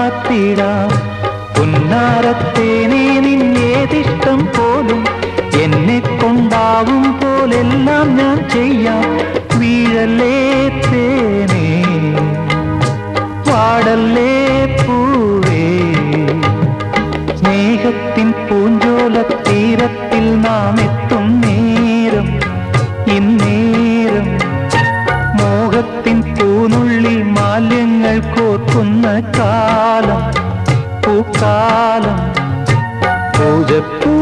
ചാർത്തിടാം പുന്നാരത്തേനെ നിന്നേതിഷ്ടം പോലും എന്നെ കൊണ്ടാവും പോലെല്ലാം ഞാൻ ചെയ്യാം വീഴല്ലേ തേനേ പാടല്ലേ പൂവേ സ്നേഹത്തിൻ പൂഞ്ചോല തീരത്തിൽ നാം എത്തും നേരം ഇന്നേരം മോഹത്തിൻ പൂനുള്ളി മാലിന്യങ്ങൾ കോർക്കുന്ന കാലം പൂക്കാലം പൂജപ്പൂ